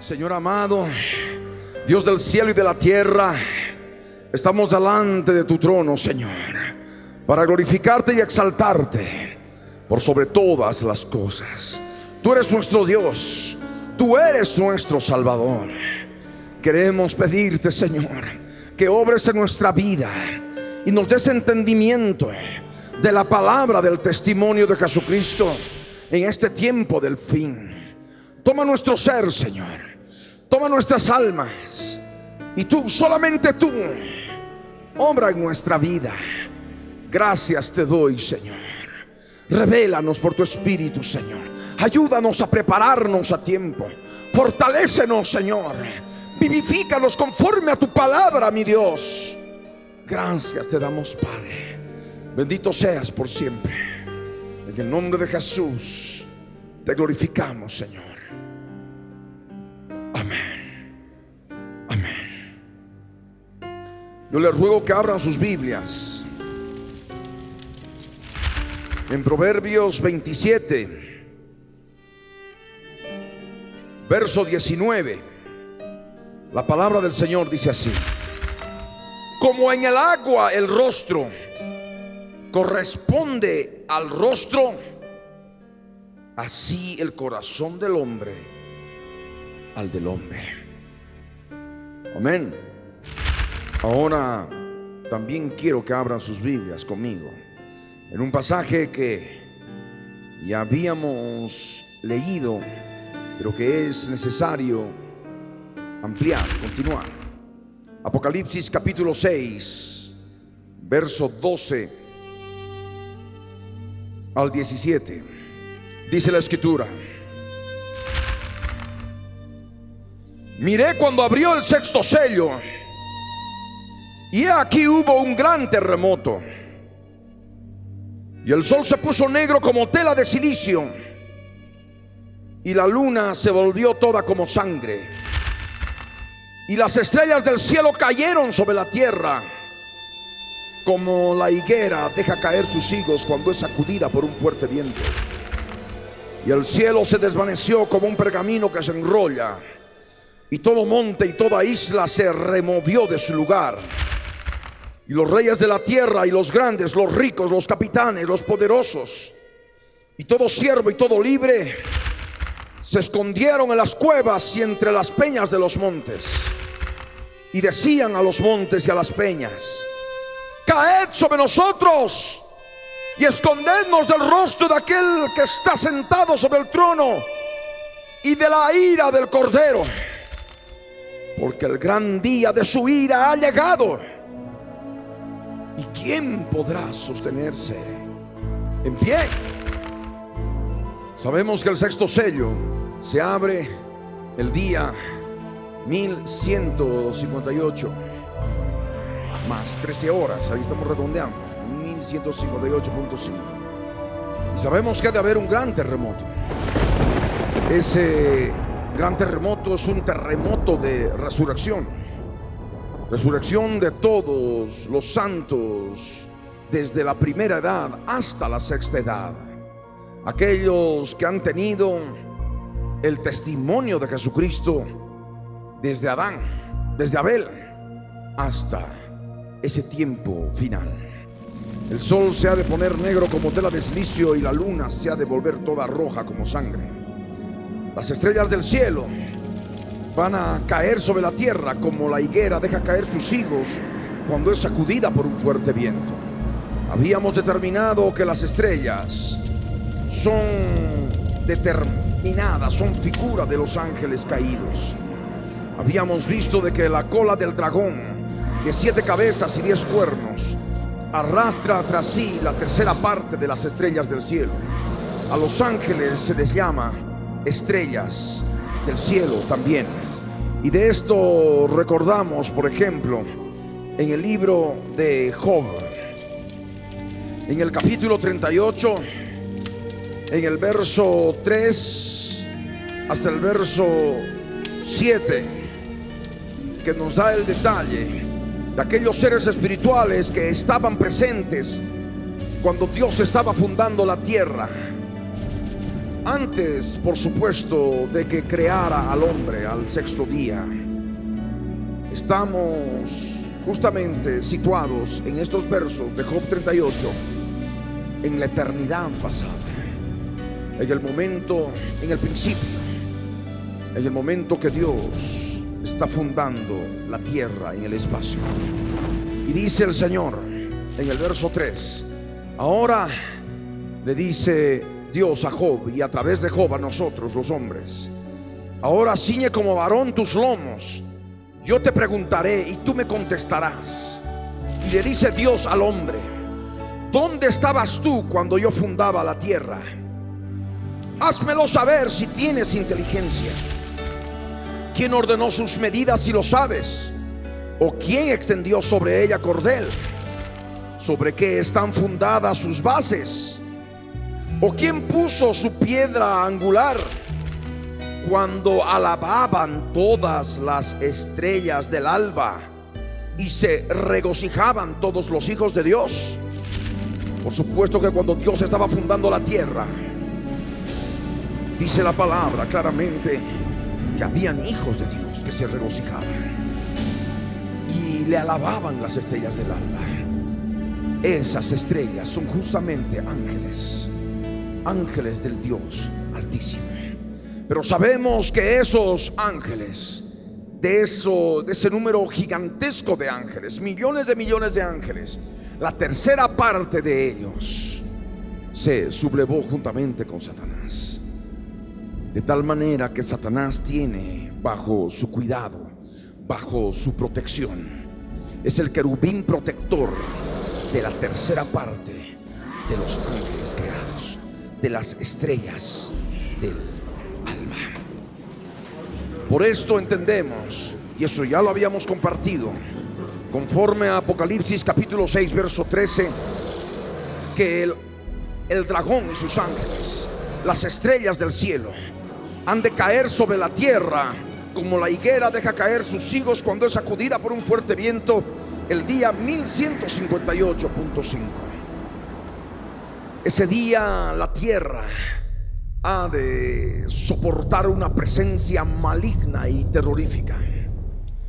Señor amado, Dios del cielo y de la tierra, estamos delante de tu trono, Señor, para glorificarte y exaltarte por sobre todas las cosas. Tú eres nuestro Dios, tú eres nuestro Salvador. Queremos pedirte, Señor, que obres en nuestra vida y nos des entendimiento de la palabra del testimonio de Jesucristo en este tiempo del fin. Toma nuestro ser, Señor, toma nuestras almas, y tú, solamente tú, obra en nuestra vida. Gracias te doy, Señor. Revélanos por tu Espíritu, Señor. Ayúdanos a prepararnos a tiempo. Fortalécenos, Señor. Vivifícanos conforme a tu palabra, mi Dios. Gracias te damos, Padre. Bendito seas por siempre. En el nombre de Jesús te glorificamos, Señor. Amén. Amén. Yo les ruego que abran sus Biblias en Proverbios 27, verso 19. La palabra del Señor dice así: como en el agua el rostro corresponde al rostro, así el corazón del hombre al del hombre. Amén. Ahora también quiero que abran sus Biblias conmigo en un pasaje que ya habíamos leído, pero que es necesario ampliar, continuar. Apocalipsis capítulo 6, verso 12 al 17. Dice la Escritura: miré cuando abrió el sexto sello, y aquí hubo un gran terremoto, y el sol se puso negro como tela de silicio, y la luna se volvió toda como sangre, y las estrellas del cielo cayeron sobre la tierra, como la higuera deja caer sus higos cuando es sacudida por un fuerte viento. Y el cielo se desvaneció como un pergamino que se enrolla, y todo monte y toda isla se removió de su lugar. Y los reyes de la tierra y los grandes, los ricos, los capitanes, los poderosos, y todo siervo y todo libre, se escondieron en las cuevas y entre las peñas de los montes. Y decían a los montes y a las peñas: caed sobre nosotros y escondednos del rostro de aquel que está sentado sobre el trono y de la ira del Cordero, porque el gran día de su ira ha llegado. ¿Y quién podrá sostenerse en pie? Sabemos que el sexto sello se abre el día 1158 más 13 horas, ahí estamos redondeando, 1158.5. Y sabemos que ha de haber un gran terremoto. Ese gran terremoto es un terremoto de resurrección. Resurrección de todos los santos, desde la primera edad hasta la sexta edad. Aquellos que han tenido el testimonio de Jesucristo desde Adán, desde Abel, hasta ese tiempo final. El sol se ha de poner negro como tela de silicio, y la luna se ha de volver toda roja como sangre. Las estrellas del cielo van a caer sobre la tierra como la higuera deja caer sus higos cuando es sacudida por un fuerte viento. Habíamos determinado que las estrellas son determinadas, son figura de los ángeles caídos. Habíamos visto de que la cola del dragón, de 7 cabezas y 10 cuernos, arrastra tras sí la tercera parte de las estrellas del cielo. A los ángeles se les llama estrellas del cielo también. Y de esto recordamos, por ejemplo, en el libro de Job, en el capítulo 38, en el verso 3 hasta el verso 7, que nos da el detalle de aquellos seres espirituales que estaban presentes cuando Dios estaba fundando la tierra. Antes, por supuesto, de que creara al hombre al sexto día, estamos justamente situados en estos versos de Job 38 en la eternidad pasada, en el momento, en el principio, en el momento que Dios está fundando la tierra en el espacio. Y dice el Señor en el verso 3, ahora le dice Dios a Job, y a través de Job a nosotros los hombres: ahora ciñe como varón tus lomos, yo te preguntaré y tú me contestarás. Y le dice Dios al hombre: ¿dónde estabas tú cuando yo fundaba la tierra? Házmelo saber si tienes inteligencia. ¿Quién ordenó sus medidas si lo sabes? ¿O quién extendió sobre ella cordel? ¿Sobre qué están fundadas sus bases? ¿O quién puso su piedra angular? Cuando alababan todas las estrellas del alba y se regocijaban todos los hijos de Dios. Por supuesto que cuando Dios estaba fundando la tierra, dice la palabra claramente que habían hijos de Dios que se regocijaban y le alababan las estrellas del alba. Esas estrellas son justamente ángeles, ángeles del Dios Altísimo. Pero sabemos que esos ángeles, de ese número gigantesco de ángeles, millones de ángeles, la tercera parte de ellos se sublevó juntamente con Satanás. De tal manera que Satanás tiene bajo su cuidado, bajo su protección, es el querubín protector de la tercera parte de los ángeles creados, de las estrellas del alma. Por esto entendemos, y eso ya lo habíamos compartido, conforme a Apocalipsis capítulo 6 verso 13, que el dragón y sus ángeles, las estrellas del cielo, han de caer sobre la tierra como la higuera deja caer sus higos cuando es sacudida por un fuerte viento, el día 1158.5. Ese día la tierra ha de soportar una presencia maligna y terrorífica.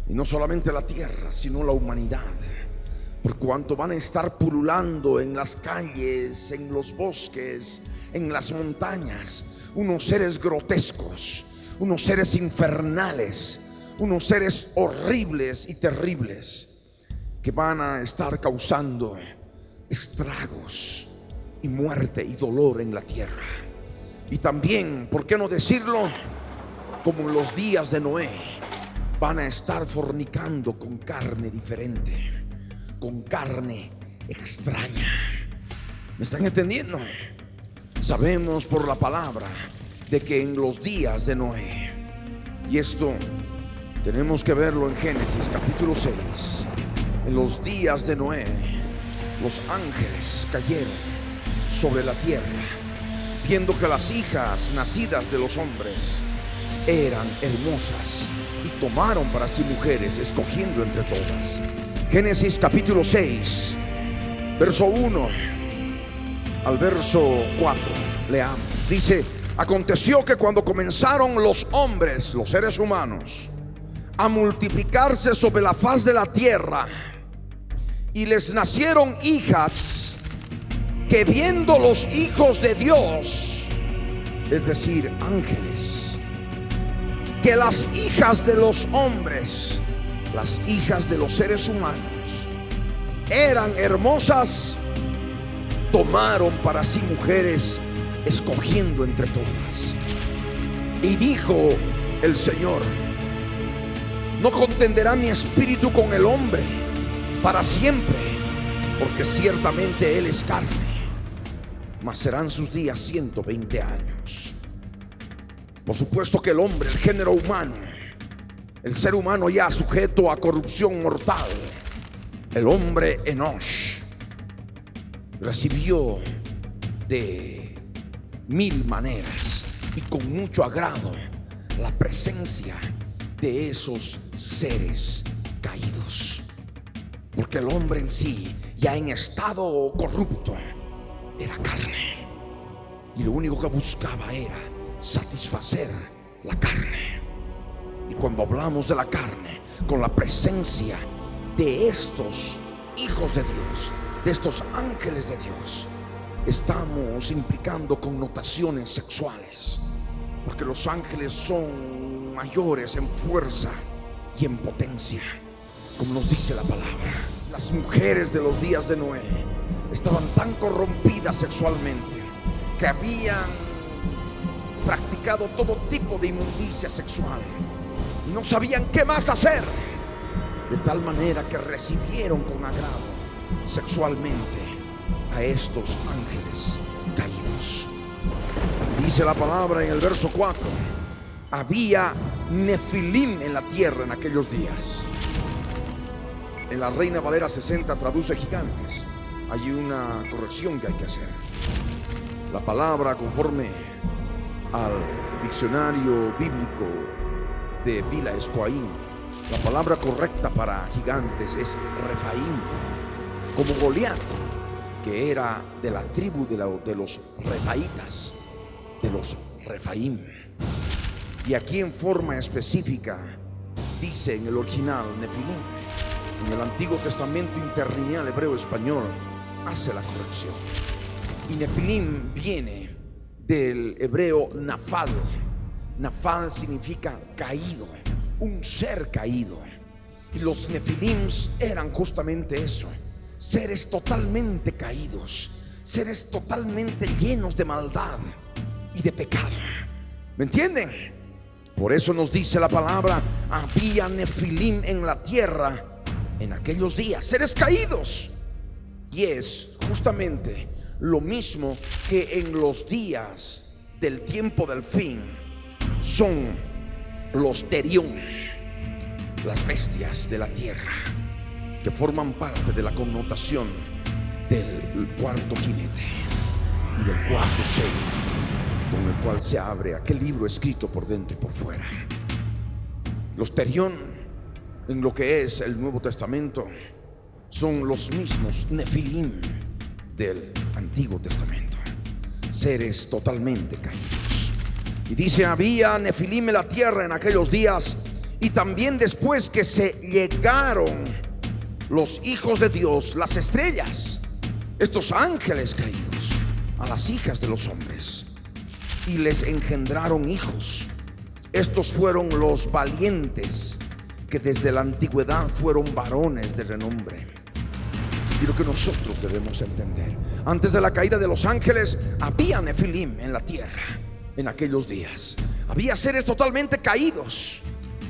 Y no solamente la tierra, sino la humanidad, por cuanto van a estar pululando en las calles, en los bosques, en las montañas, unos seres grotescos, unos seres infernales, unos seres horribles y terribles, que van a estar causando estragos y muerte y dolor en la tierra. Y también, ¿por qué no decirlo? Como en los días de Noé, van a estar fornicando con carne diferente, con carne extraña. ¿Me están entendiendo? Sabemos por la palabra de que en los días de Noé, y esto tenemos que verlo en Génesis capítulo 6, en los días de Noé, los ángeles cayeron sobre la tierra, viendo que las hijas nacidas de los hombres eran hermosas, y tomaron para sí mujeres, escogiendo entre todas. Génesis capítulo 6, verso 1 al verso 4, leamos. Dice: aconteció que cuando comenzaron los hombres, los seres humanos, a multiplicarse sobre la faz de la tierra, y les nacieron hijas, que viendo los hijos de Dios, es decir, ángeles, que las hijas de los hombres, las hijas de los seres humanos, eran hermosas, tomaron para sí mujeres, escogiendo entre todas. Y dijo el Señor: no contenderá mi espíritu con el hombre para siempre, porque ciertamente él es carne, mas serán sus días 120 años. Por supuesto que el hombre, el género humano, el ser humano ya sujeto a corrupción mortal, el hombre Enosh, recibió de 1000 maneras y con mucho agrado la presencia de esos seres caídos, porque el hombre en sí, ya en estado corrupto, era carne. y lo único que buscaba era satisfacer la carne. Y cuando hablamos de la carne, con la presencia de estos hijos de Dios, de estos ángeles de Dios, estamos implicando connotaciones sexuales, porque los ángeles son mayores en fuerza y en potencia, como nos dice la palabra. Las mujeres de los días de Noé estaban tan corrompidas sexualmente que habían practicado todo tipo de inmundicia sexual y no sabían qué más hacer, de tal manera que recibieron con agrado sexualmente a estos ángeles caídos. Dice la palabra en el verso 4: había nefilim en la tierra en aquellos días. En la Reina Valera 60 traduce gigantes. Hay una corrección que hay que hacer. La palabra, conforme al diccionario bíblico de Vila Escoaín, la palabra correcta para gigantes es Refaim, como Goliat, que era de la tribu de los refaitas, de los Refaim. Y aquí en forma específica dice en el original nefilim. En el Antiguo Testamento interlineal hebreo español hace la corrección. Y nefilim viene del hebreo nafal. Nafal significa caído, un ser caído. Y los nefilims eran justamente eso: seres totalmente caídos, seres totalmente llenos de maldad y de pecado. ¿Me entienden? Por eso nos dice la palabra: había nefilim en la tierra en aquellos días, seres caídos. Y es justamente lo mismo que en los días del tiempo del fin son los terión, las bestias de la tierra, que forman parte de la connotación del cuarto jinete y del cuarto sello, con el cual se abre aquel libro escrito por dentro y por fuera. Los terión en lo que es el Nuevo Testamento son los mismos nefilim del Antiguo Testamento, seres totalmente caídos. Y dice: había nefilim en la tierra en aquellos días, y también después que se llegaron los hijos de Dios, las estrellas, estos ángeles caídos, a las hijas de los hombres, y les engendraron hijos. Estos fueron los valientes, que desde la antigüedad fueron varones de renombre. Y lo que nosotros debemos entender: antes de la caída de los ángeles había nefilim en la tierra en aquellos días. Había seres totalmente caídos,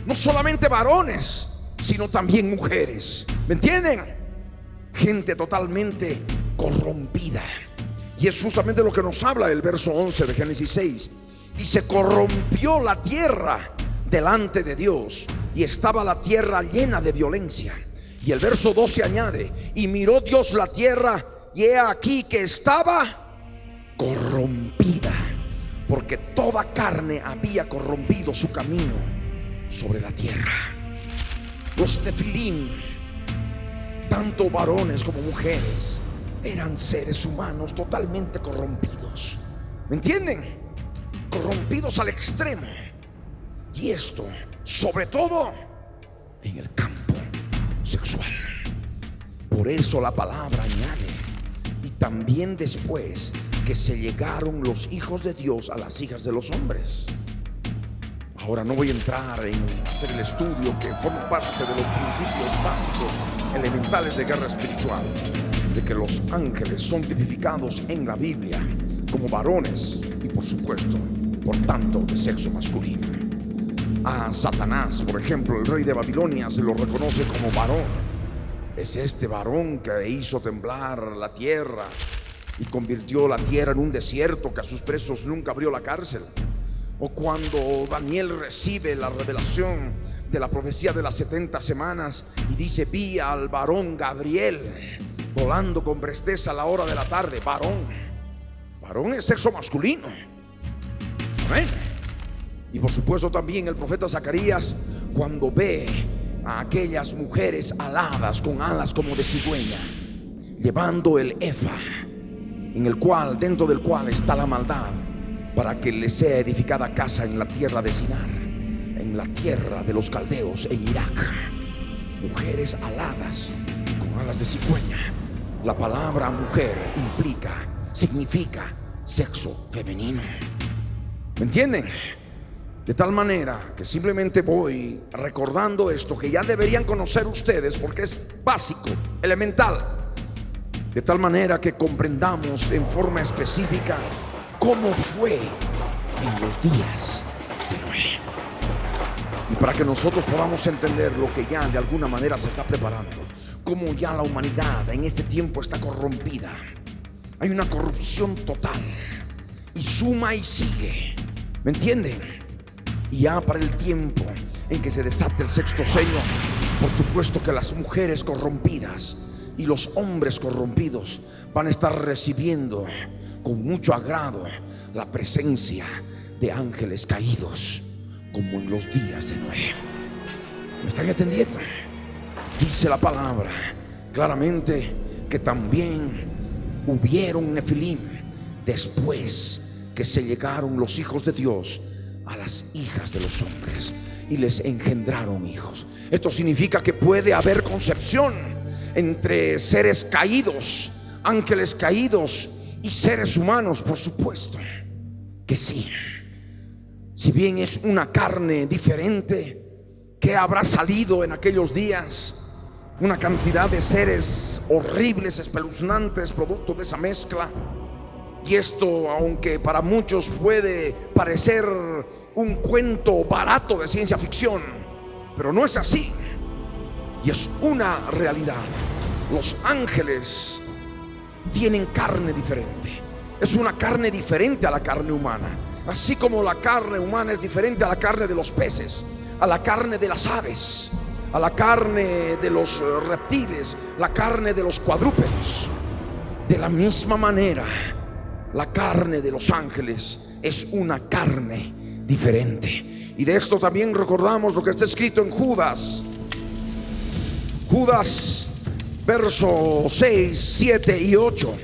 no solamente varones, sino también mujeres. ¿Me entienden? Gente totalmente corrompida. Y es justamente lo que nos habla el verso 11 de Génesis 6. Y se corrompió la tierra delante de Dios, y estaba la tierra llena de violencia. Y el verso 12 añade: y miró Dios la tierra, y he aquí que estaba corrompida, porque toda carne había corrompido su camino sobre la tierra. Los nefilim, tanto varones como mujeres, eran seres humanos totalmente corrompidos. ¿Me entienden? Corrompidos al extremo. Y esto, sobre todo, en el campo sexual. Por eso la palabra añade: y también después que se llegaron los hijos de Dios a las hijas de los hombres. Ahora no voy a entrar en hacer el estudio que forma parte de los principios básicos elementales de guerra espiritual, de que los ángeles son tipificados en la Biblia como varones y, por supuesto, por tanto, de sexo masculino. A Satanás, por ejemplo, el rey de Babilonia, se lo reconoce como varón. Es este varón que hizo temblar la tierra y convirtió la tierra en un desierto, que a sus presos nunca abrió la cárcel. O cuando Daniel recibe la revelación de la profecía de las 70 semanas y dice: vi al varón Gabriel volando con presteza a la hora de la tarde. Varón es sexo masculino. Amén. Y por supuesto también el profeta Zacarías, cuando ve a aquellas mujeres aladas con alas como de cigüeña, llevando el efa, en el cual, dentro del cual está la maldad, para que le sea edificada casa en la tierra de Sinar, en la tierra de los caldeos, en Irak. Mujeres aladas con alas de cigüeña. La palabra mujer significa sexo femenino. ¿Me entienden? De tal manera que simplemente voy recordando esto que ya deberían conocer ustedes, porque es básico, elemental. De tal manera que comprendamos en forma específica cómo fue en los días de Noé. Y para que nosotros podamos entender lo que ya de alguna manera se está preparando, cómo ya la humanidad en este tiempo está corrompida. Hay una corrupción total y suma y sigue. ¿Me entienden? Y ya para el tiempo en que se desate el sexto sello, por supuesto que las mujeres corrompidas y los hombres corrompidos van a estar recibiendo con mucho agrado la presencia de ángeles caídos, como en los días de Noé. ¿Me están entendiendo? Dice la palabra claramente que también hubieron nefilim después que se llegaron los hijos de Dios a las hijas de los hombres y les engendraron hijos. Esto significa que puede haber concepción entre seres caídos, ángeles caídos y seres humanos, por supuesto que sí. Si bien es una carne diferente, ¿qué habrá salido en aquellos días? Una cantidad de seres horribles, espeluznantes, producto de esa mezcla. Y esto, aunque para muchos puede parecer un cuento barato de ciencia ficción, pero no es así. Y es una realidad. Los ángeles tienen carne diferente. Es una carne diferente a la carne humana. Así como la carne humana es diferente a la carne de los peces, a la carne de las aves, a la carne de los reptiles, la carne de los cuadrúpedos. De la misma manera, la carne de los ángeles es una carne diferente. Y de esto también recordamos lo que está escrito en Judas, versos 6, 7 y 8,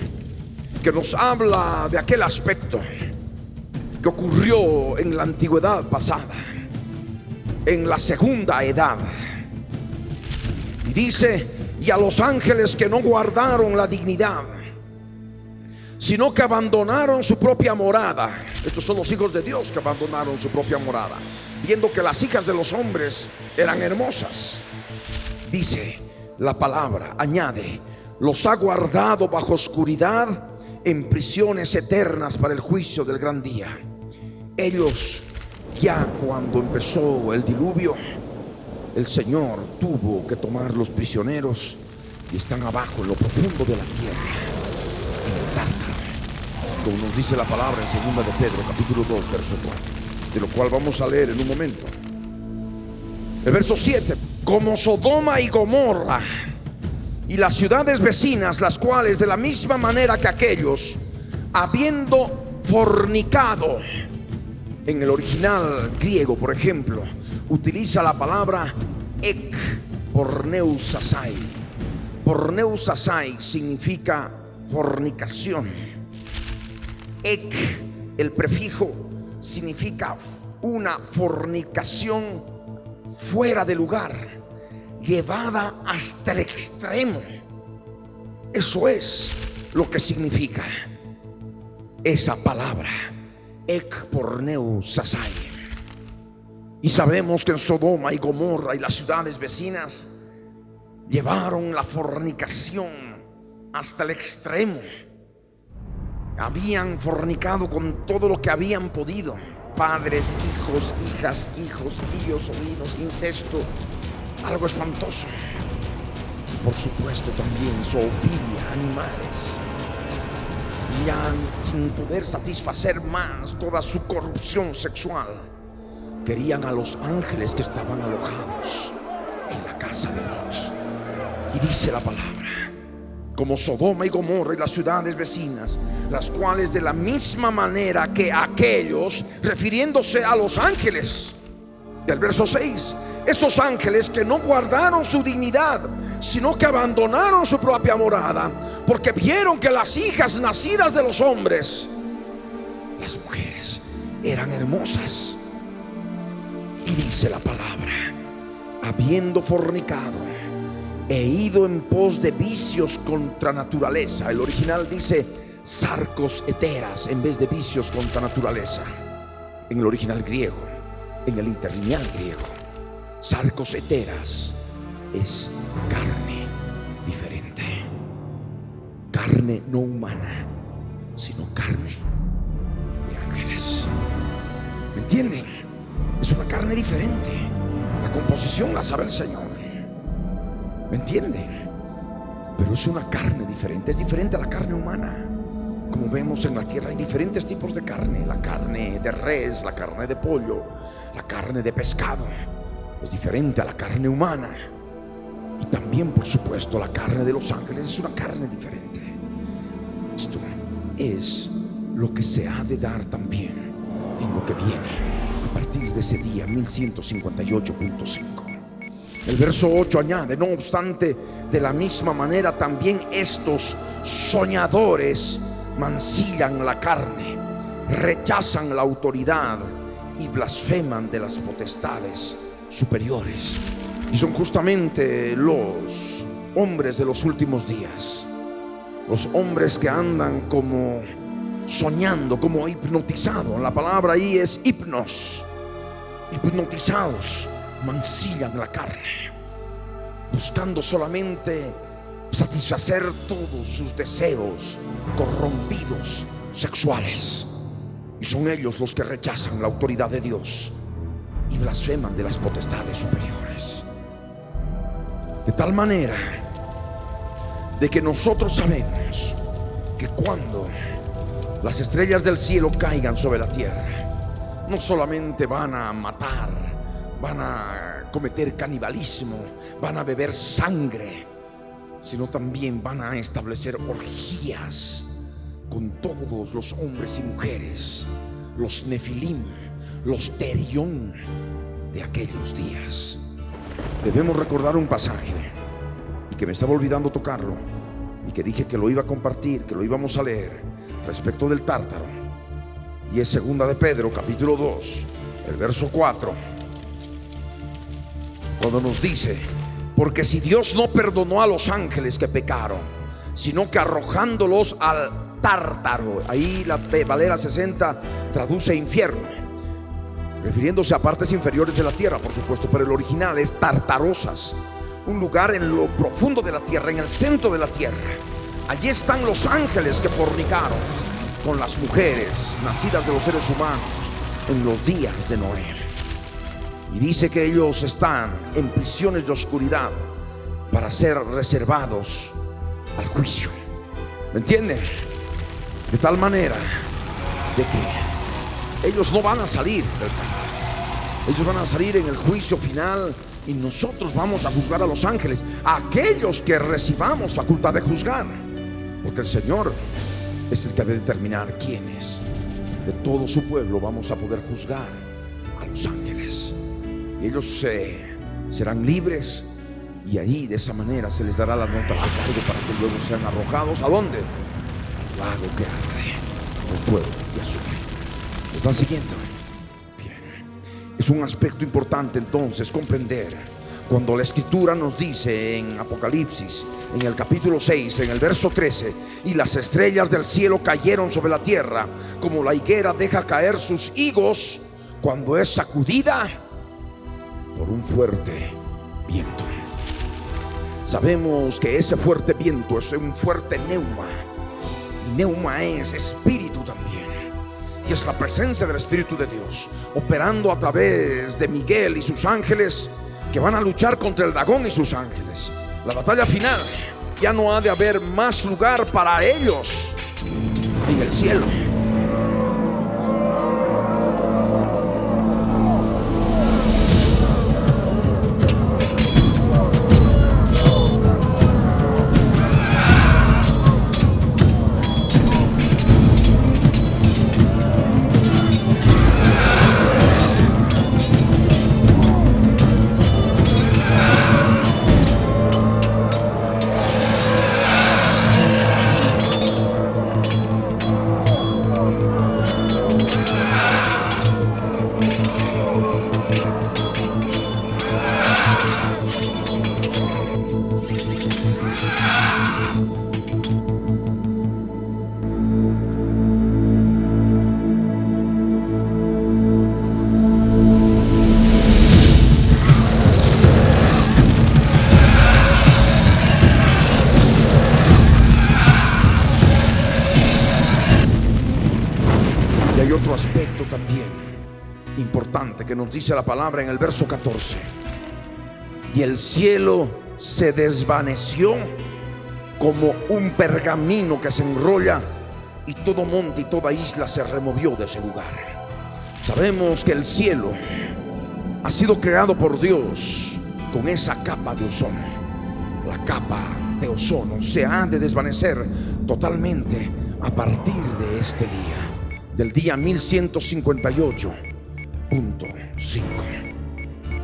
que nos habla de aquel aspecto que ocurrió en la antigüedad pasada, en la segunda edad. Y dice: y a los ángeles que no guardaron la dignidad, sino que abandonaron su propia morada. Estos son los hijos de Dios que abandonaron su propia morada, viendo que las hijas de los hombres eran hermosas. Dice la palabra, añade: los ha guardado bajo oscuridad en prisiones eternas para el juicio del gran día. Ellos, ya cuando empezó el diluvio, el Señor tuvo que tomar los prisioneros y están abajo en lo profundo de la tierra, en el Tártaro, como nos dice la palabra en 2 de Pedro capítulo 2 verso 4, de lo cual vamos a leer en un momento. El verso 7: como Sodoma y Gomorra y las ciudades vecinas, las cuales de la misma manera que aquellos, habiendo fornicado. En el original griego, por ejemplo, utiliza la palabra ek porneusasai. Porneusasai significa fornicación. Ek, el prefijo, significa una fornicación fuera de lugar, llevada hasta el extremo. Eso es lo que significa esa palabra, ek porneusasai. Y sabemos que en Sodoma y Gomorra y las ciudades vecinas llevaron la fornicación hasta el extremo. Habían fornicado con todo lo que habían podido: padres, hijos, hijas, hijos, tíos, sobrinos, incesto, algo espantoso. Y por supuesto también zoofilia, animales. Y ya sin poder satisfacer más toda su corrupción sexual, querían a los ángeles que estaban alojados en la casa de Lot. Y dice la palabra: como Sodoma y Gomorra y las ciudades vecinas, las cuales de la misma manera que aquellos, refiriéndose a los ángeles del verso 6, Esos ángeles que no guardaron su dignidad, sino que abandonaron su propia morada, porque vieron que las hijas nacidas de los hombres, las mujeres, eran hermosas. Y dice la palabra: habiendo fornicado e ido en pos de vicios contra naturaleza. El original dice sarcos heteras en vez de vicios contra naturaleza. En el original griego, en el interlineal griego, sarcos heteras es carne diferente, carne no humana, sino carne de ángeles. ¿Me entienden? Es una carne diferente. La composición la sabe el Señor. ¿Me entienden? Pero es una carne diferente. Es diferente a la carne humana. Como vemos en la tierra hay diferentes tipos de carne: la carne de res, la carne de pollo, la carne de pescado. Es diferente a la carne humana. Y también, por supuesto, la carne de los ángeles es una carne diferente. Esto es lo que se ha de dar también en lo que viene a partir de ese día 1158.5. El verso 8 añade: no obstante, de la misma manera también estos soñadores mancillan la carne, rechazan la autoridad y blasfeman de las potestades superiores. Y son justamente los hombres de los últimos días, los hombres que andan como soñando, como hipnotizados. La palabra ahí es hipnos. Hipnotizados, mancillan la carne, buscando solamente satisfacer todos sus deseos corrompidos sexuales. Y son ellos los que rechazan la autoridad de Dios y blasfeman de las potestades superiores. De tal manera de que nosotros sabemos que cuando las estrellas del cielo caigan sobre la tierra, no solamente van a matar, van a cometer canibalismo, van a beber sangre, sino también van a establecer orgías con todos los hombres y mujeres, los nefilim, los terión de aquellos días. Debemos recordar un pasaje y que me estaba olvidando tocarlo, y que dije que lo iba a compartir, que lo íbamos a leer, respecto del tártaro. Y es segunda de Pedro, capítulo 2, el verso 4, cuando nos dice: porque si Dios no perdonó a los ángeles que pecaron, sino que arrojándolos al tártaro, ahí la Valera 60 traduce infierno, refiriéndose a partes inferiores de la tierra, por supuesto, pero el original es tartarosas, un lugar en lo profundo de la tierra, en el centro de la tierra. Allí están los ángeles que fornicaron con las mujeres nacidas de los seres humanos en los días de Noé. Y dice que ellos están en prisiones de oscuridad para ser reservados al juicio. ¿Me entienden? De tal manera de que ellos no van a salir del campo. Ellos van a salir en el juicio final, y nosotros vamos a juzgar a los ángeles, a aquellos que recibamos facultad de juzgar, porque el Señor es el que ha de determinar quiénes de todo su pueblo vamos a poder juzgar a los ángeles. Y ellos serán libres, y ahí de esa manera se les dará las notas de cargo para que luego sean arrojados. ¿A dónde? Al lago que arde con fuego y azufre. ¿Me están siguiendo? Bien. Es un aspecto importante entonces comprender cuando la escritura nos dice en Apocalipsis, en el capítulo 6, en el verso 13: y las estrellas del cielo cayeron sobre la tierra, como la higuera deja caer sus higos cuando es sacudida por un fuerte viento. Sabemos que ese fuerte viento es un fuerte neuma, y neuma es espíritu también, y es la presencia del Espíritu de Dios operando a través de Miguel y sus ángeles, que van a luchar contra el dragón y sus ángeles. La batalla final, ya no ha de haber más lugar para ellos en el cielo. otro aspecto también importante que nos dice la palabra en el verso 14. Y el cielo se desvaneció como un pergamino que se enrolla, y todo monte y toda isla se removió de ese lugar. Sabemos que el cielo ha sido creado por Dios con esa capa de ozono. La capa de ozono se ha de desvanecer totalmente a partir de este día, del día 1158.5.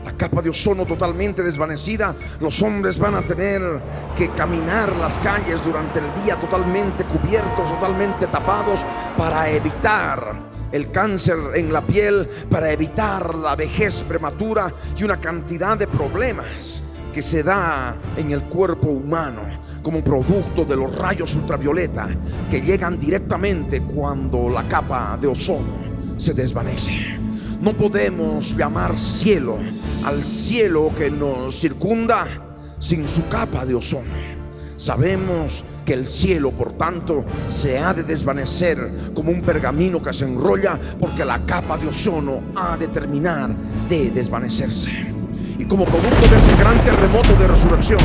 La capa de ozono totalmente desvanecida, los hombres van a tener que caminar las calles durante el día totalmente cubiertos, totalmente tapados, para evitar el cáncer en la piel, para evitar la vejez prematura y una cantidad de problemas que se da en el cuerpo humano como producto de los rayos ultravioleta que llegan directamente cuando la capa de ozono se desvanece. No podemos llamar cielo al cielo que nos circunda sin su capa de ozono. Sabemos que el cielo, por tanto, se ha de desvanecer como un pergamino que se enrolla, porque la capa de ozono ha de terminar de desvanecerse. Y como producto de ese gran terremoto de resurrección,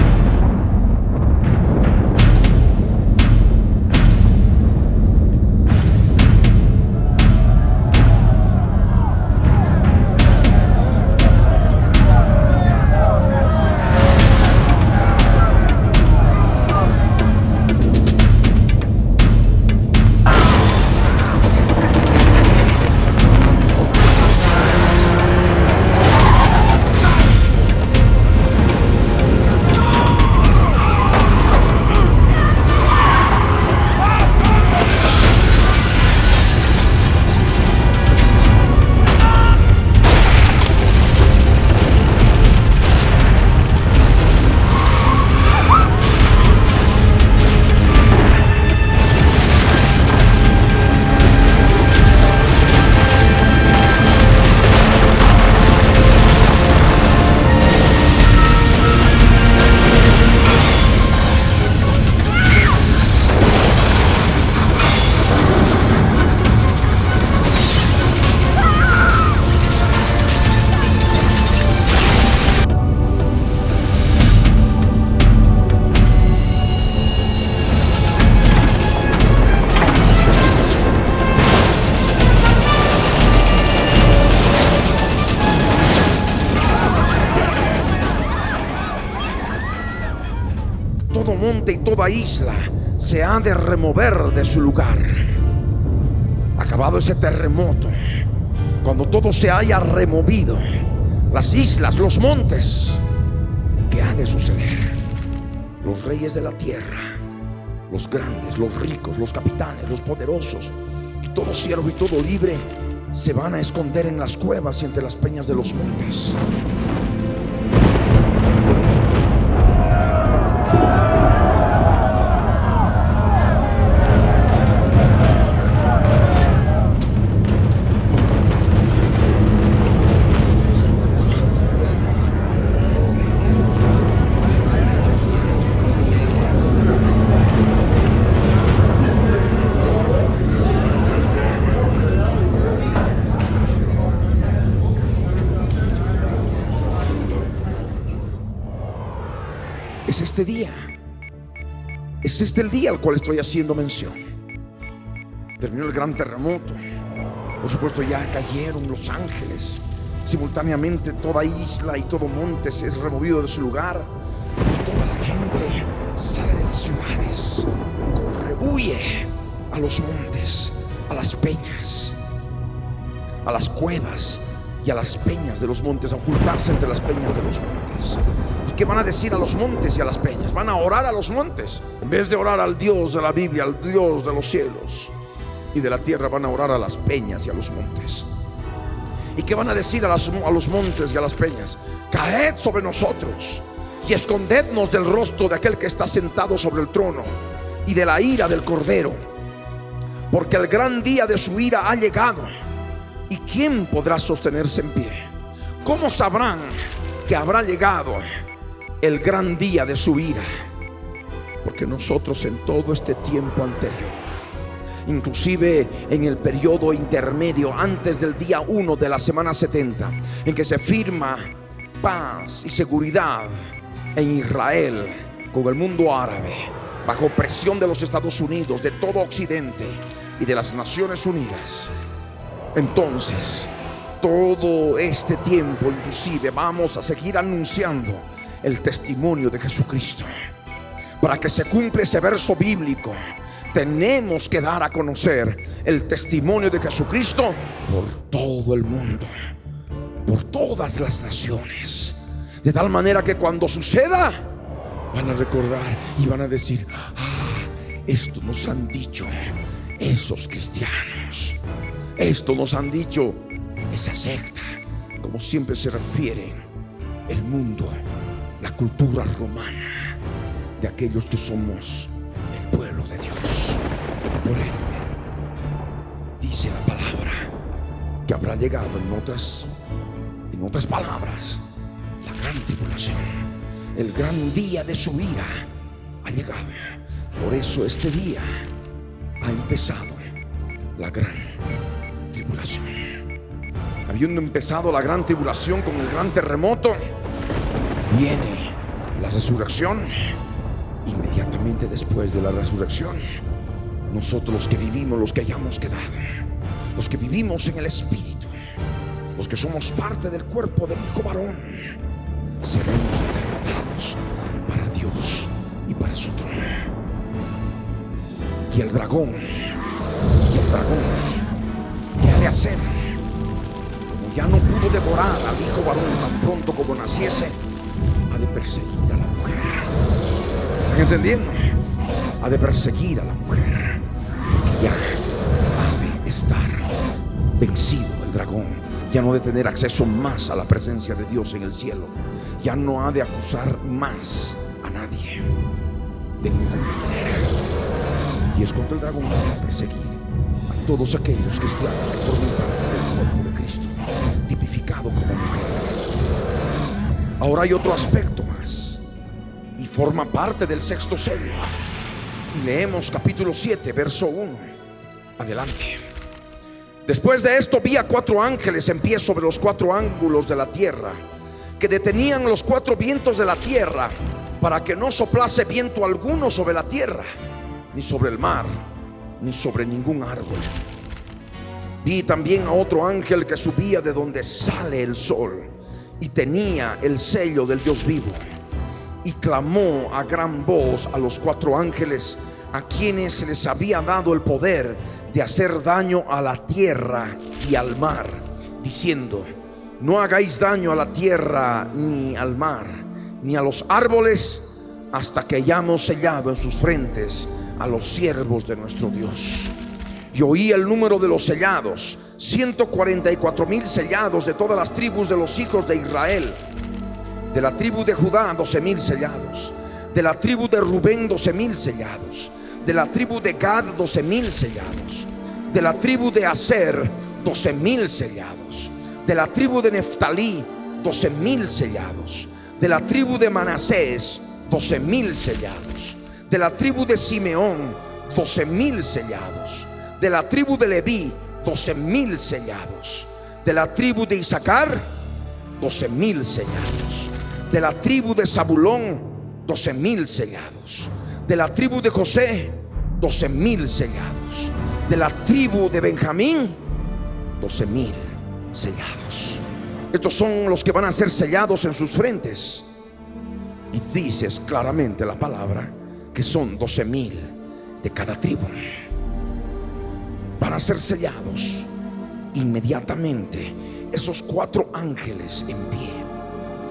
todo monte y toda isla se ha de remover de su lugar. Acabado ese terremoto, cuando todo se haya removido, las islas, los montes, ¿qué ha de suceder? Los reyes de la tierra, los grandes, los ricos, los capitanes, los poderosos, y todo siervo y todo libre, se van a esconder en las cuevas y entre las peñas de los montes. Es este día, es este el día al cual estoy haciendo mención. Terminó el gran terremoto, por supuesto ya cayeron los ángeles, simultáneamente toda isla y todo monte se es removido de su lugar, y toda la gente sale de las ciudades, corre, huye a los montes, a las peñas, a las cuevas y a las peñas de los montes, a ocultarse entre las peñas de los montes. ¿Y qué van a decir a los montes y a las peñas? Van a orar a los montes. En vez de orar al Dios de la Biblia, al Dios de los cielos y de la tierra, van a orar a las peñas y a los montes. ¿Y qué van a decir a los montes y a las peñas? Caed sobre nosotros y escondednos del rostro de aquel que está sentado sobre el trono y de la ira del Cordero, porque el gran día de su ira ha llegado. ¿Y quién podrá sostenerse en pie? ¿Cómo sabrán que habrá llegado el gran día de su ira? Porque nosotros en todo este tiempo anterior inclusive en el periodo intermedio antes del día 1 de la semana 70, en que se firma paz y seguridad en Israel con el mundo árabe, bajo presión de los Estados Unidos, de todo Occidente y de las Naciones Unidas. Entonces, todo este tiempo inclusive vamos a seguir anunciando el testimonio de Jesucristo. Para que se cumpla ese verso bíblico, tenemos que dar a conocer el testimonio de Jesucristo por todo el mundo, por todas las naciones, de tal manera que cuando suceda van a recordar y van a decir: esto nos han dicho esos cristianos, esto nos han dicho esa secta, como siempre se refieren el mundo, la cultura romana, de aquellos que somos el pueblo de Dios. Y por ello dice la palabra que habrá llegado en otras palabras, la gran tribulación, el gran día de su ira ha llegado. Por eso este día ha empezado la gran tribulación. Habiendo empezado la gran tribulación con el gran terremoto, viene la resurrección. Inmediatamente después de la resurrección, nosotros los que vivimos, los que hayamos quedado, los que vivimos en el Espíritu, los que somos parte del cuerpo del Hijo varón, seremos arrebatados para Dios y para su trono. Y el dragón, ¿qué ha de hacer? Como ya no pudo devorar al Hijo varón tan pronto como naciese, ha de perseguir a la mujer. ¿Están entendiendo? Ha de perseguir a la mujer, porque ya ha de estar vencido el dragón. Ya no ha de tener acceso más a la presencia de Dios en el cielo. Ya no ha de acusar más a nadie de ninguna manera. Y es contra el dragón que va a perseguir a todos aquellos cristianos que forman parte del cuerpo de Cristo, tipificado como mujer. Ahora hay otro aspecto más, y forma parte del sexto sello. Y leemos capítulo 7, verso 1. Adelante. Después de esto vi a 4 ángeles en pie sobre los 4 ángulos de la tierra, que detenían los 4 vientos de la tierra, para que no soplase viento alguno sobre la tierra, ni sobre el mar, ni sobre ningún árbol. Vi también a otro ángel que subía de donde sale el sol, y tenía el sello del Dios vivo, y clamó a gran voz a los 4 ángeles, a quienes se les había dado el poder de hacer daño a la tierra y al mar, diciendo: no hagáis daño a la tierra ni al mar, ni a los árboles, hasta que hayamos sellado en sus frentes a los siervos de nuestro Dios. Y oí el número de los sellados: 144,000 sellados de todas las tribus de los hijos de Israel. De la tribu de Judá, 12,000 sellados. De la tribu de Rubén, 12,000 sellados. De la tribu de Gad, 12,000 sellados. De la tribu de Aser, 12,000 sellados. De la tribu de Neftalí, 12,000 sellados. De la tribu de Manasés, 12,000 sellados. De la tribu de Simeón, 12,000 sellados. De la tribu de Leví, 12,000 sellados. De la tribu de Isaacar, 12,000 sellados. De la tribu de Zabulón, 12,000 sellados. De la tribu de José, 12,000 sellados. De la tribu de Benjamín, 12,000 sellados. Estos son los que van a ser sellados en sus frentes. Y dices claramente la palabra que son 12,000 de cada tribu. Van a ser sellados inmediatamente esos 4 ángeles en pie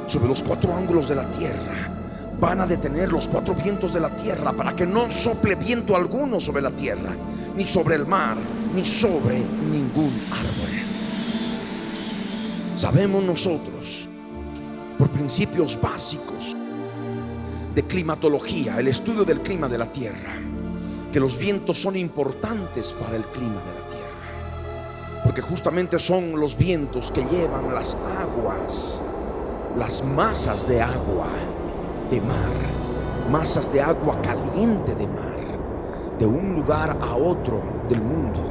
sobre los 4 ángulos de la tierra. Van a detener los 4 vientos de la tierra, para que no sople viento alguno sobre la tierra, ni sobre el mar, ni sobre ningún árbol. Sabemos nosotros, por principios básicos de climatología, el estudio del clima de la tierra, que los vientos son importantes para el clima de la tierra, porque justamente son los vientos que llevan las aguas, las masas de agua de mar, masas de agua caliente de mar, de un lugar a otro del mundo,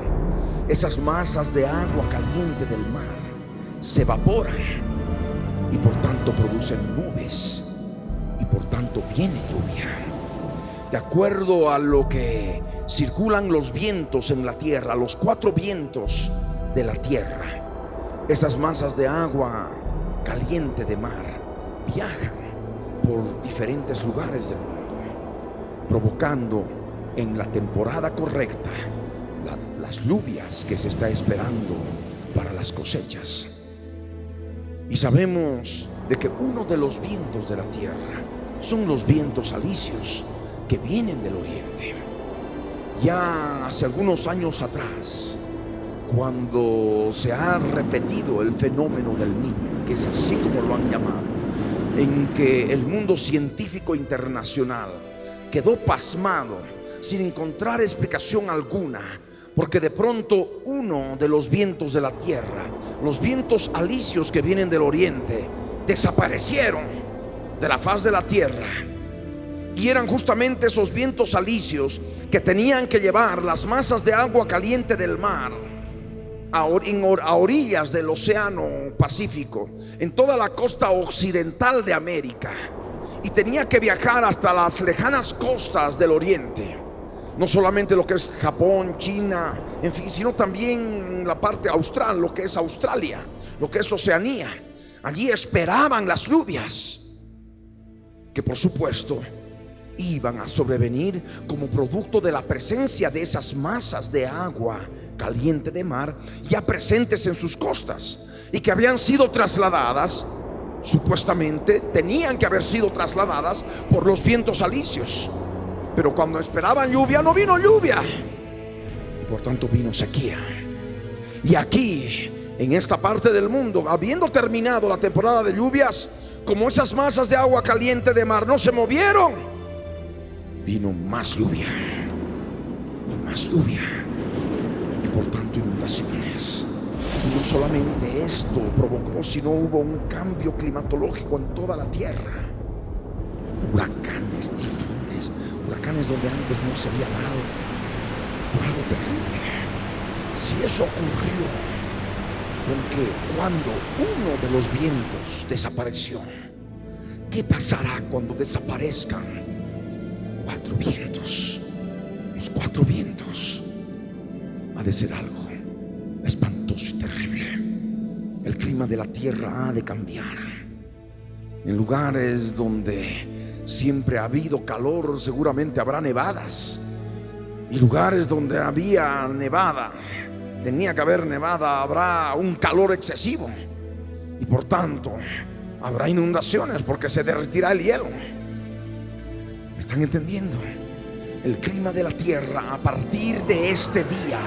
esas masas de agua caliente del mar se evaporan y por tanto producen nubes y por tanto viene lluvia. De acuerdo a lo que circulan los vientos en la tierra, los 4 vientos de la tierra, esas masas de agua caliente de mar viajan por diferentes lugares del mundo, provocando en la temporada correcta las lluvias que se está esperando para las cosechas. Y sabemos de que uno de los vientos de la tierra son los vientos alisios que vienen del oriente. Ya hace algunos años atrás, cuando se ha repetido el fenómeno del Niño, que es así como lo han llamado, en que el mundo científico internacional quedó pasmado sin encontrar explicación alguna, porque de pronto uno de los vientos de la tierra, los vientos alisios que vienen del oriente, desaparecieron de la faz de la tierra. Y eran justamente esos vientos alisios que tenían que llevar las masas de agua caliente del mar a orillas del océano Pacífico, en toda la costa occidental de América, y tenía que viajar hasta las lejanas costas del oriente. No solamente lo que es Japón, China, en fin, sino también la parte austral, lo que es Australia, lo que es Oceanía. Allí esperaban las lluvias, que por supuesto iban a sobrevenir como producto de la presencia de esas masas de agua caliente de mar ya presentes en sus costas, y que habían sido trasladadas, supuestamente tenían que haber sido trasladadas por los vientos alisios. Pero cuando esperaban lluvia, no vino lluvia, y por tanto vino sequía. Y aquí, en esta parte del mundo, habiendo terminado la temporada de lluvias, como esas masas de agua caliente de mar no se movieron, vino más lluvia y más lluvia, y por tanto inundaciones. Y no solamente esto provocó, sino hubo un cambio climatológico en toda la tierra. Huracanes, tifones, huracanes donde antes no se había dado. Fue algo terrible. Si eso ocurrió con que cuando uno de los vientos desapareció, ¿qué pasará cuando desaparezcan 4 vientos? Los 4 vientos ha de ser algo espantoso y terrible. El clima de la tierra ha de cambiar. En lugares donde siempre ha habido calor, seguramente habrá nevadas. Y lugares donde había nevada, tenía que haber nevada, habrá un calor excesivo. Y por tanto habrá inundaciones, porque se derretirá el hielo. ¿Me están entendiendo? El clima de la tierra a partir de este día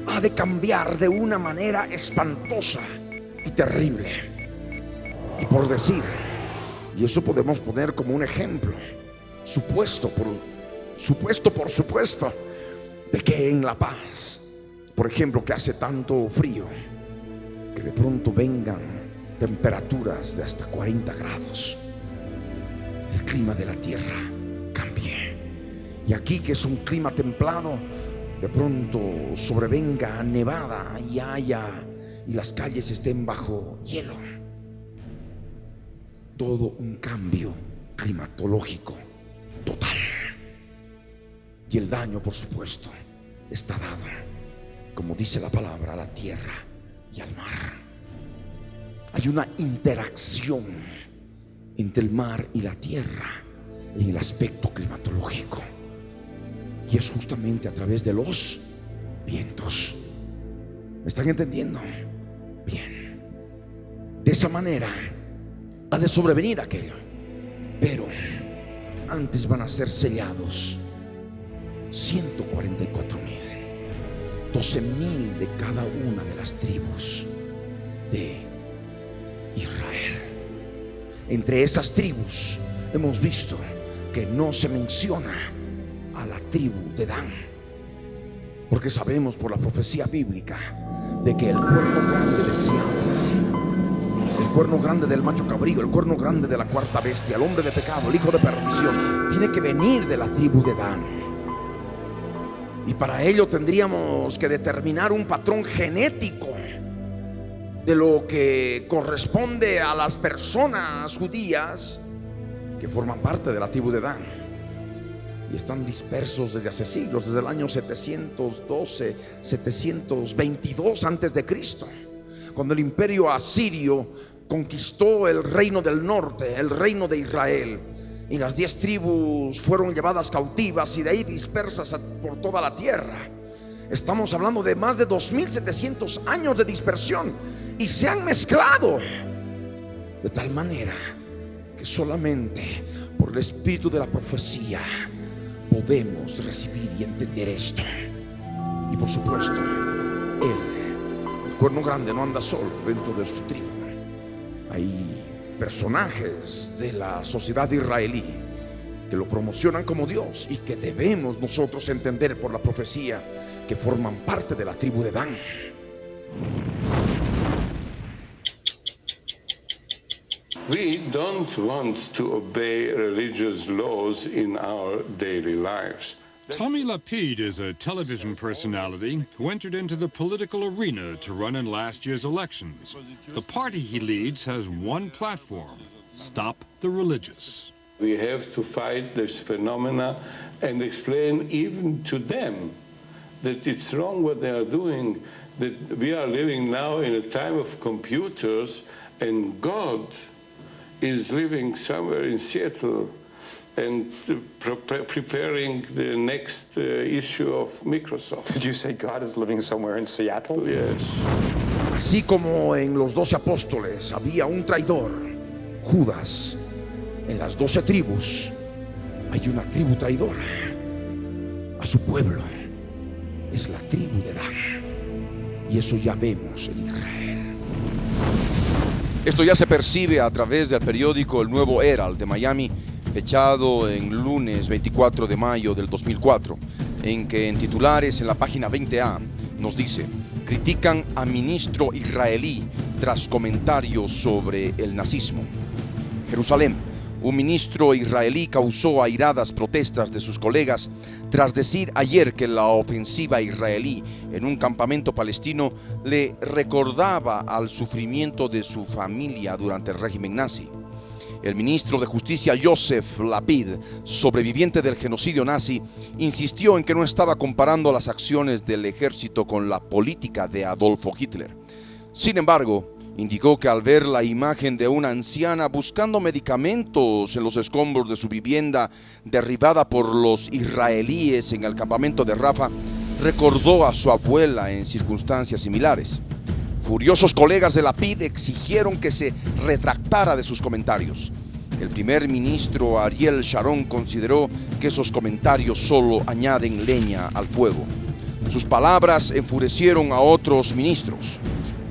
ha de cambiar de una manera espantosa y terrible. Y por decir, y eso podemos poner como un ejemplo, supuesto, por supuesto, de que en La Paz, por ejemplo, que hace tanto frío, que de pronto vengan temperaturas de hasta 40 grados, el clima de la tierra cambie. Y aquí, que es un clima templado, de pronto sobrevenga nevada y las calles estén bajo hielo. Todo un cambio climatológico total. Y el daño, por supuesto, está dado, como dice la palabra, a la tierra y al mar. Hay una interacción entre el mar y la tierra en el aspecto climatológico, y es justamente a través de los vientos. ¿Me están entendiendo? Bien. De esa manera ha de sobrevenir aquello, pero antes van a ser sellados 144,000, 12,000 de cada una de las tribus de Israel. Entre esas tribus hemos visto que no se menciona a la tribu de Dan, porque sabemos por la profecía bíblica de que el cuerno grande de Seattle, el cuerno grande del macho cabrío, el cuerno grande de la cuarta bestia, el hombre de pecado, el hijo de perdición, tiene que venir de la tribu de Dan. Y para ello tendríamos que determinar un patrón genético de lo que corresponde a las personas judías que forman parte de la tribu de Dan y están dispersos desde hace siglos, desde el año 712, 722 antes de Cristo, cuando el imperio asirio conquistó el reino del norte, el reino de Israel, y las 10 tribus fueron llevadas cautivas y de ahí dispersas por toda la tierra. Estamos hablando de más de 2700 años de dispersión y se han mezclado de tal manera que solamente por el espíritu de la profecía podemos recibir y entender esto. Y por supuesto, el cuerno grande no anda solo dentro de su tribu. Hay personajes de la sociedad israelí que lo promocionan como Dios y que debemos nosotros entender por la profecía que forman parte de la tribu de Dan. We don't want to obey religious laws in our daily lives. Tommy Lapid is a television personality who entered into the political arena to run in last year's elections. The party he leads has one platform: stop the religious. We have to fight this phenomena and explain even to them that it's wrong what they are doing, that we are living now in a time of computers and God is living somewhere in Seattle and preparing the next issue of Microsoft. Did you say God is living somewhere in Seattle? Yes. Así como en los 12 apóstoles había un traidor, Judas, en las 12 tribus hay una tribu traidora a su pueblo. Es la tribu de Dan. Y eso ya vemos en Israel. Esto ya se percibe a través del periódico El Nuevo Herald de Miami, fechado en lunes 24 de mayo del 2004, en que en titulares en la página 20A nos dice: critican a ministro israelí tras comentarios sobre el nazismo. Jerusalén: un ministro israelí causó airadas protestas de sus colegas tras decir ayer que la ofensiva israelí en un campamento palestino le recordaba al sufrimiento de su familia durante el régimen nazi. El ministro de Justicia Joseph Lapid, sobreviviente del genocidio nazi, insistió en que no estaba comparando las acciones del ejército con la política de Adolfo Hitler. Sin embargo, indicó que al ver la imagen de una anciana buscando medicamentos en los escombros de su vivienda derribada por los israelíes en el campamento de Rafah, recordó a su abuela en circunstancias similares. Furiosos colegas de Lapid exigieron que se retractara de sus comentarios. El primer ministro Ariel Sharon consideró que esos comentarios solo añaden leña al fuego. Sus palabras enfurecieron a otros ministros.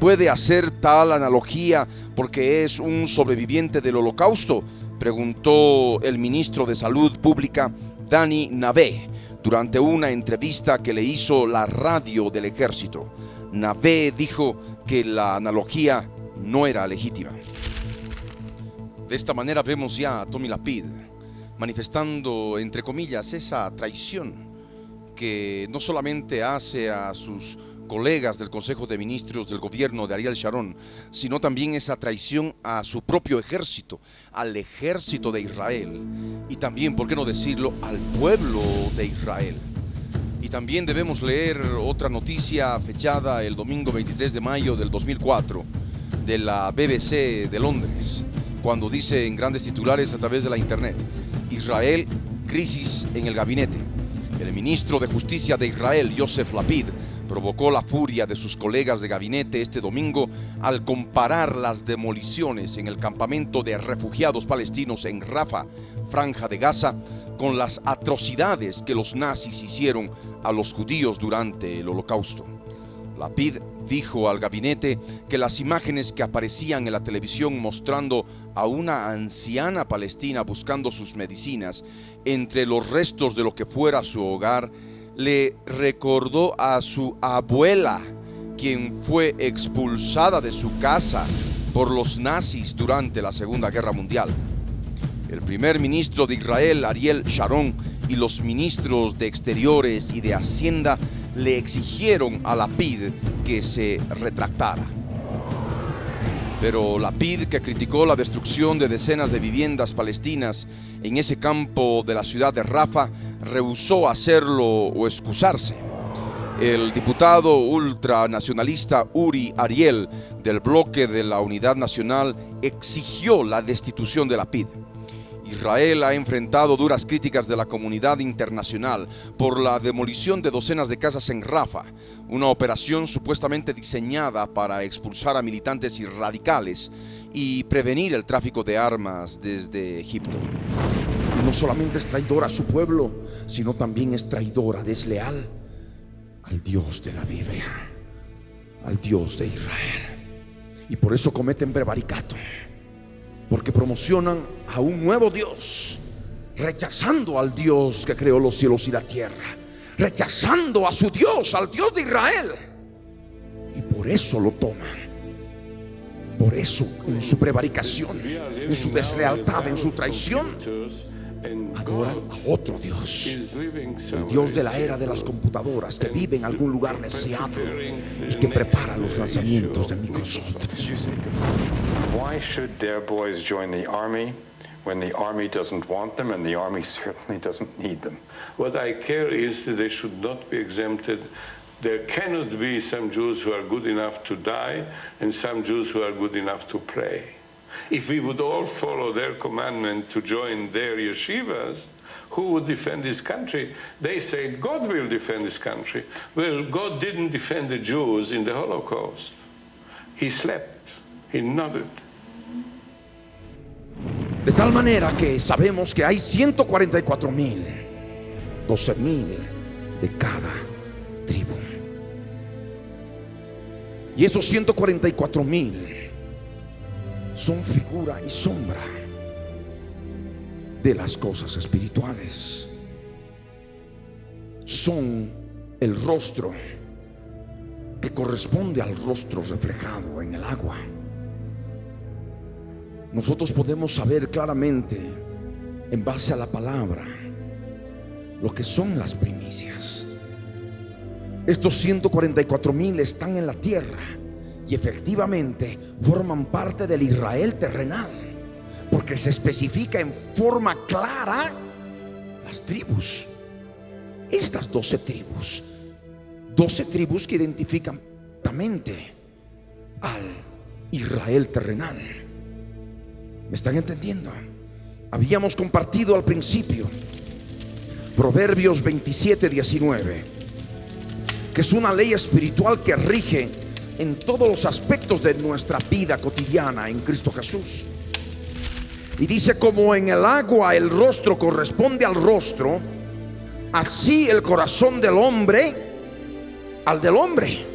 ¿Puede hacer tal analogía porque es un sobreviviente del Holocausto?, preguntó el ministro de Salud Pública, Dani Navé, durante una entrevista que le hizo la radio del ejército. Navé dijo que la analogía no era legítima. De esta manera vemos ya a Tommy Lapid manifestando, entre comillas, esa traición que no solamente hace a sus colegas del Consejo de Ministros del gobierno de Ariel Sharon, sino también esa traición a su propio ejército, al ejército de Israel, y también, ¿por qué no decirlo?, al pueblo de Israel. Y también debemos leer otra noticia fechada el domingo 23 de mayo del 2004 de la BBC de Londres, cuando dice en grandes titulares a través de la internet: Israel, crisis en el gabinete. El ministro de Justicia de Israel, Joseph Lapid, provocó la furia de sus colegas de gabinete este domingo al comparar las demoliciones en el campamento de refugiados palestinos en Rafah, Franja de Gaza, con las atrocidades que los nazis hicieron a los judíos durante el Holocausto. Lapid dijo al gabinete que las imágenes que aparecían en la televisión mostrando a una anciana palestina buscando sus medicinas entre los restos de lo que fuera su hogar le recordó a su abuela, quien fue expulsada de su casa por los nazis durante la Segunda Guerra Mundial. El primer ministro de Israel, Ariel Sharon, y los ministros de Exteriores y de Hacienda le exigieron a Lapid que se retractara. Pero Lapid, que criticó la destrucción de decenas de viviendas palestinas en ese campo de la ciudad de Rafah, rehusó hacerlo o excusarse. El diputado ultranacionalista Uri Ariel del bloque de la Unidad Nacional exigió la destitución de Lapid. Israel ha enfrentado duras críticas de la comunidad internacional por la demolición de docenas de casas en Rafah, una operación supuestamente diseñada para expulsar a militantes y radicales y prevenir el tráfico de armas desde Egipto. Y no solamente es traidora a su pueblo, sino también es traidora, desleal al Dios de la Biblia, al Dios de Israel. Y por eso cometen prevaricato, porque promocionan a un nuevo Dios, rechazando al Dios que creó los cielos y la tierra, rechazando a su Dios, al Dios de Israel. Y por eso lo toman. Por eso, en su prevaricación, en su deslealtad, en su traición, adoran a otro Dios, el Dios de la era de las computadoras, que vive en algún lugar de Seattle y que prepara los lanzamientos de Microsoft. Why should their boys join the army when the army doesn't want them and the army certainly doesn't need them? What I care is that they should not be exempted. There cannot be some Jews who are good enough to die and some Jews who are good enough to pray. If we would all follow their commandment to join their yeshivas, who would defend this country? They say God will defend this country. Well, God didn't defend the Jews in the Holocaust. He slept. He nodded. De tal manera que sabemos que hay 144,000, 12,000 de cada tribu. Y esos 144,000 son figura y sombra de las cosas espirituales. Son el rostro que corresponde al rostro reflejado en el agua. Nosotros podemos saber claramente, en base a la palabra, lo que son las primicias. Estos 144,000 están en la tierra y efectivamente forman parte del Israel terrenal, porque se especifica en forma clara las tribus. Estas 12 tribus, 12 tribus que identifican claramente al Israel terrenal. ¿Me están entendiendo? Habíamos compartido al principio Proverbios 27:19, que es una ley espiritual que rige en todos los aspectos de nuestra vida cotidiana en Cristo Jesús. Y dice: como en el agua el rostro corresponde al rostro, así el corazón del hombre al del hombre.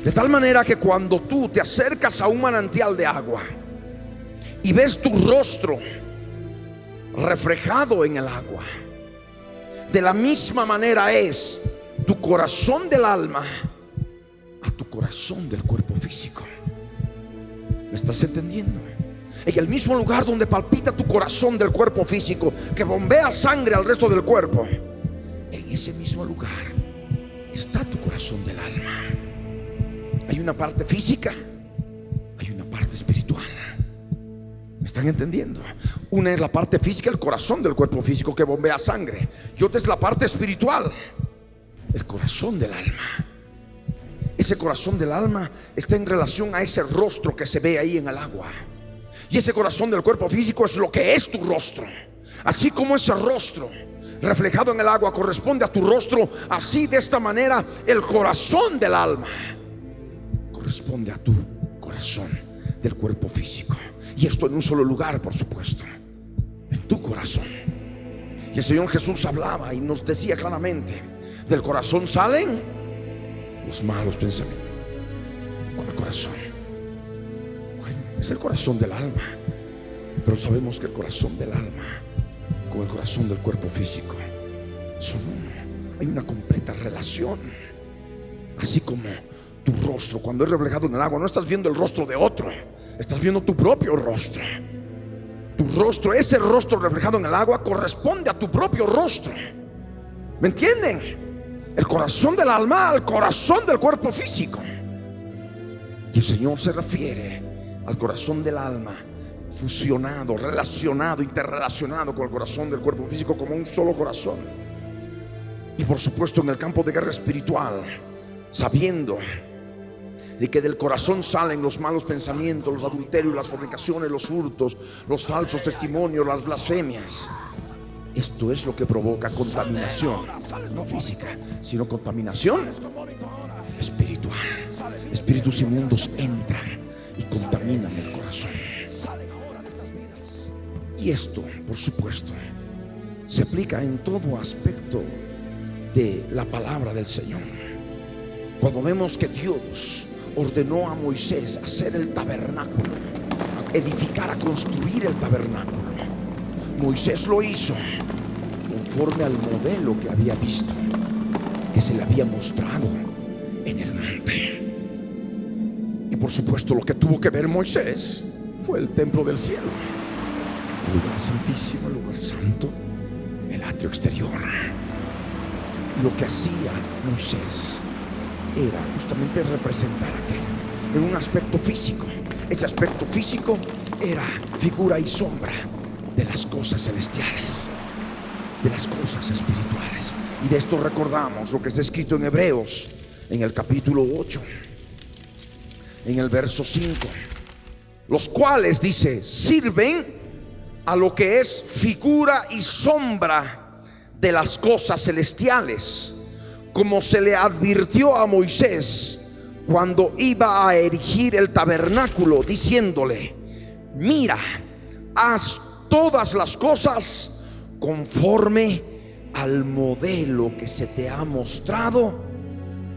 De tal manera que cuando tú te acercas a un manantial de agua y ves tu rostro reflejado en el agua, de la misma manera es tu corazón del alma a tu corazón del cuerpo físico. ¿Me estás entendiendo? En el mismo lugar donde palpita tu corazón del cuerpo físico, que bombea sangre al resto del cuerpo, en ese mismo lugar está tu corazón del alma. Hay una parte física, hay una parte espiritual. ¿Me están entendiendo? Una es la parte física, el corazón del cuerpo físico que bombea sangre, y otra es la parte espiritual, el corazón del alma. Ese corazón del alma está en relación a ese rostro que se ve ahí en el agua. Y ese corazón del cuerpo físico es lo que es tu rostro. Así como ese rostro reflejado en el agua corresponde a tu rostro, así de esta manera el corazón del alma corresponde a tu corazón del cuerpo físico. Y esto en un solo lugar, por supuesto, en tu corazón. Y el Señor Jesús hablaba y nos decía claramente: del corazón salen los malos pensamientos. ¿Cuál corazón? Bueno, es el corazón del alma. Pero sabemos que el corazón del alma con el corazón del cuerpo físico son uno. Hay una completa relación. Así como tu rostro, cuando es reflejado en el agua, no estás viendo el rostro de otro, estás viendo tu propio rostro. tu rostro, ese rostro reflejado en el agua, corresponde a tu propio rostro. ¿Me entienden? El corazón del alma al corazón del cuerpo físico. Y el Señor se refiere al corazón del alma fusionado, relacionado, interrelacionado con el corazón del cuerpo físico como un solo corazón. Y por supuesto en el campo de guerra espiritual, sabiendo de que del corazón salen los malos pensamientos, los adulterios, las fornicaciones, los hurtos, los falsos testimonios, las blasfemias. Esto es lo que provoca contaminación, no física, sino contaminación espiritual. Espíritus inmundos entran y contaminan el corazón. Y esto, por supuesto, se aplica en todo aspecto de la palabra del Señor. Cuando vemos que Dios ordenó a Moisés hacer el tabernáculo, a edificar, a construir el tabernáculo, Moisés lo hizo conforme al modelo que había visto, que se le había mostrado en el monte. Y por supuesto lo que tuvo que ver Moisés fue el templo del cielo, el lugar santísimo, el lugar santo, el atrio exterior. Y lo que hacía Moisés era justamente representar aquello en un aspecto físico. Ese aspecto físico era figura y sombra de las cosas celestiales, de las cosas espirituales. Y de esto recordamos lo que está escrito en Hebreos, en el capítulo 8, en el verso 5, los cuales, dice, sirven a lo que es figura y sombra de las cosas celestiales, como se le advirtió a Moisés cuando iba a erigir el tabernáculo, diciéndole: mira, haz todas las cosas conforme al modelo que se te ha mostrado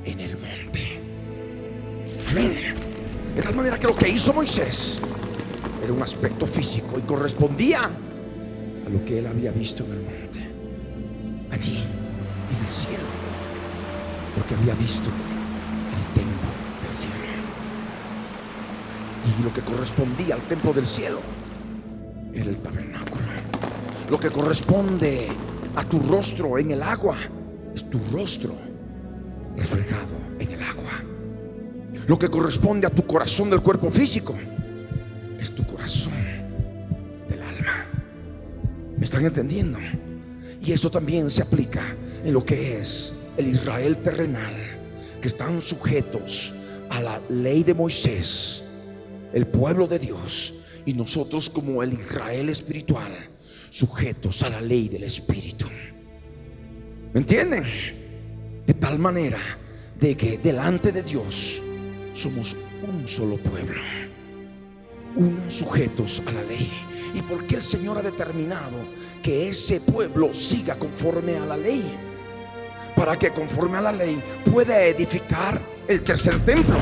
en el monte. Amén. De tal manera que lo que hizo Moisés era un aspecto físico y correspondía a lo que él había visto en el monte, allí en el cielo, porque había visto el templo del cielo. Y lo que correspondía al templo del cielo era el tabernáculo. Lo que corresponde a tu rostro en el agua es tu rostro reflejado en el agua. Lo que corresponde a tu corazón del cuerpo físico es tu corazón del alma. ¿Me están entendiendo? Y esto también se aplica en lo que es el Israel terrenal, que están sujetos a la ley de Moisés, el pueblo de Dios, y nosotros como el Israel espiritual, sujetos a la ley del Espíritu. ¿Me entienden? De tal manera de que delante de Dios somos un solo pueblo, unos sujetos a la ley. ¿Y por qué el Señor ha determinado que ese pueblo siga conforme a la ley? Para que conforme a la ley pueda edificar el tercer templo.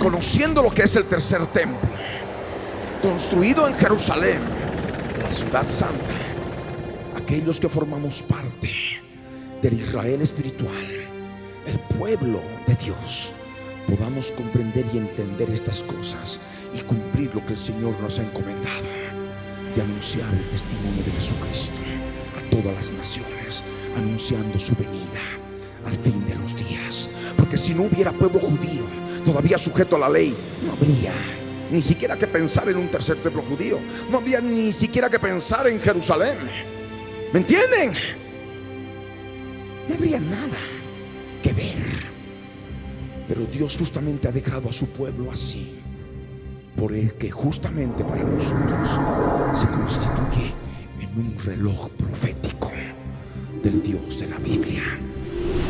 Conociendo lo que es el tercer templo, construido en Jerusalén, la ciudad santa, aquellos que formamos parte del Israel espiritual, el pueblo de Dios, podamos comprender y entender estas cosas y cumplir lo que el Señor nos ha encomendado, de anunciar el testimonio de Jesucristo a todas las naciones, anunciando su venida al fin de los días. Porque si no hubiera pueblo judío todavía sujeto a la ley, no habría ni siquiera que pensar en un tercer templo judío, no habría ni siquiera que pensar en Jerusalén. ¿Me entienden? No habría nada que ver. Pero Dios justamente ha dejado a su pueblo así, porque justamente para nosotros se constituye en un reloj profético del Dios de la Biblia.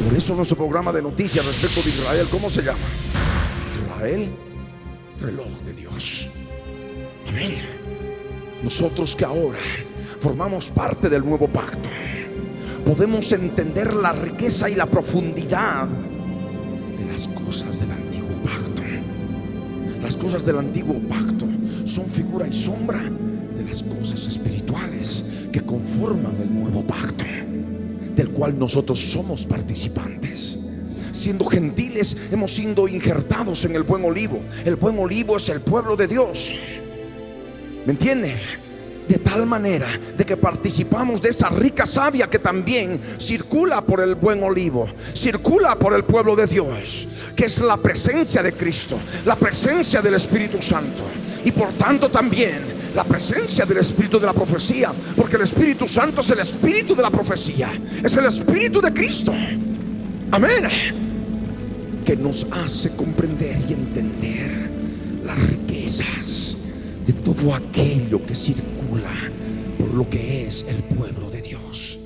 Por eso nuestro programa de noticias respecto de Israel, ¿cómo se llama? Israel, reloj de Dios. Amén. Nosotros que ahora formamos parte del nuevo pacto, podemos entender la riqueza y la profundidad de las cosas del antiguo pacto. Las cosas del antiguo pacto son figura y sombra de las cosas espirituales que conforman el nuevo pacto, del cual nosotros somos participantes. Siendo gentiles, hemos sido injertados en el buen olivo. El buen olivo es el pueblo de Dios. ¿Me entienden? De tal manera de que participamos de esa rica savia que también circula por el buen olivo, circula por el pueblo de Dios, que es la presencia de Cristo, la presencia del Espíritu Santo, y por tanto también la presencia del espíritu de la profecía, porque el Espíritu Santo es el espíritu de la profecía, es el espíritu de Cristo. Amén. Que nos hace comprender y entender las riquezas de todo aquello que circula por lo que es el pueblo de Dios.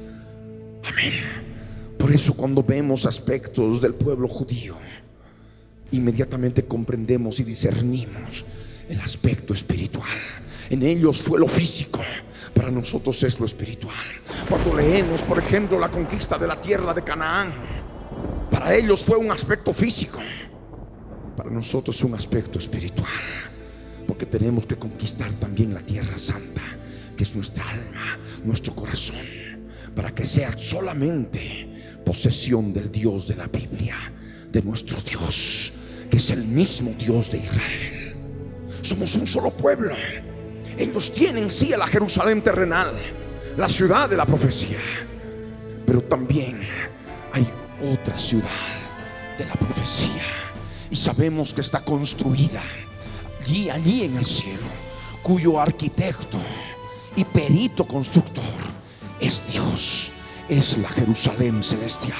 Amén. Por eso cuando vemos aspectos del pueblo judío, inmediatamente comprendemos y discernimos el aspecto espiritual. En ellos fue lo físico, para nosotros es lo espiritual. Cuando leemos, por ejemplo, la conquista de la tierra de Canaán, para ellos fue un aspecto físico, para nosotros es un aspecto espiritual, porque tenemos que conquistar también la tierra santa, que es nuestra alma, nuestro corazón, para que sea solamente posesión del Dios de la Biblia, de nuestro Dios, que es el mismo Dios de Israel. Somos un solo pueblo. Ellos tienen sí a la Jerusalén terrenal, la ciudad de la profecía, pero también hay otra ciudad de la profecía, y sabemos que está construida allí en el cielo, cuyo arquitecto y perito constructor es Dios, es la Jerusalén celestial.